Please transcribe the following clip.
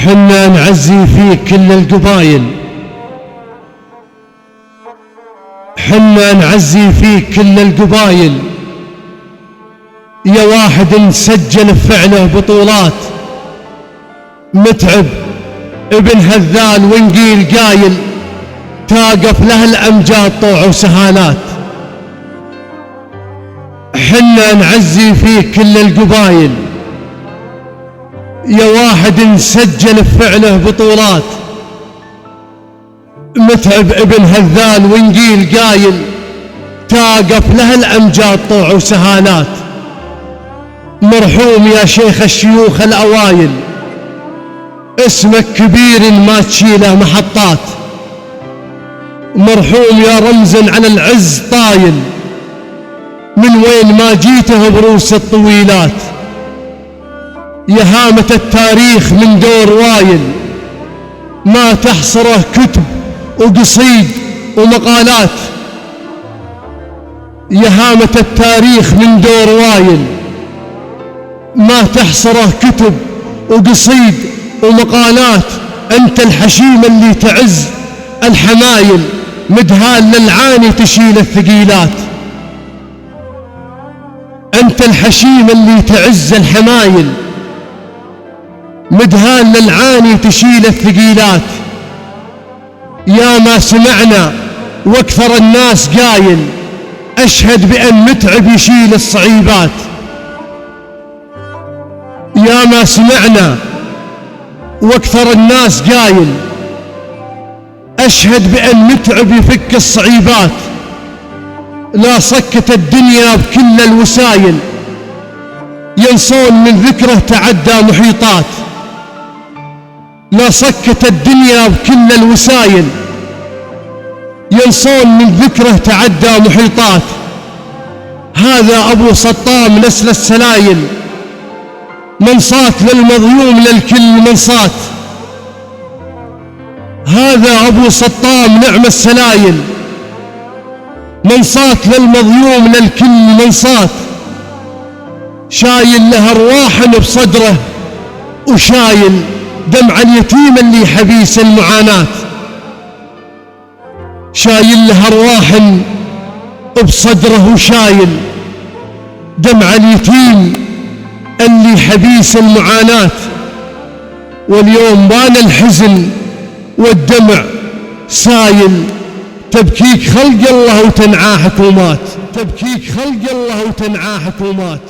حنا نعزي فيك كل القبايل، حنا نعزي فيك كل القبايل، يا واحد نسجل فعله بطولات، متعب ابن هذال ونقيل قايل، تاقف له الأمجاد طوع وسهالات. حنا نعزي فيك كل القبايل، يا واحد نسجل فعله بطولات، متعب ابن هذال ونقيل قايل، تاقف له الأمجاد طوع وسهالات. مرحوم يا شيخ الشيوخ الأوايل، اسمك كبير ما تشيله محطات، مرحوم يا رمزا على العز طايل، من وين ما جيته بروس الطويلات. يا هامة التاريخ من دور وايل، ما تحصره كتب وقصيد ومقالات. يا هامة التاريخ من دور وايل، ما تحصره كتب وقصيد ومقالات. أنت الحشيم اللي تعز الحمايل، مدهال للعاني تشيل الثقيلات. أنت الحشيم اللي تعز الحمايل، مدهال للعاني تشيل الثقيلات. يا ما سمعنا واكثر الناس قايل، أشهد بأن متعب يشيل الصعيبات. يا ما سمعنا واكثر الناس قايل، أشهد بأن متعب يفك الصعيبات. لا سكت الدنيا بكل الوسايل، ينسون من ذكره تعدى محيطات. لا سكت الدنيا بكل الوسايل، ينسون من ذكره تعدى محيطات. هذا أبو سطام نسل السلايل، منصات للمظلوم للكل منصات. هذا أبو سطام نعم السلايل، منصات للمظلوم للكل منصات. شايل له أرواح بصدره، وشايل دمع اليتيم اللي حبيس المعاناة. شايل له أرواح بصدره، وشايل دمع اليتيم اللي حبيس المعاناة. واليوم بان الحزن والدمع سايل، تبكيك خلق الله وتنعاه حكومات، تبكيك خلق الله وتنعاه حكومات.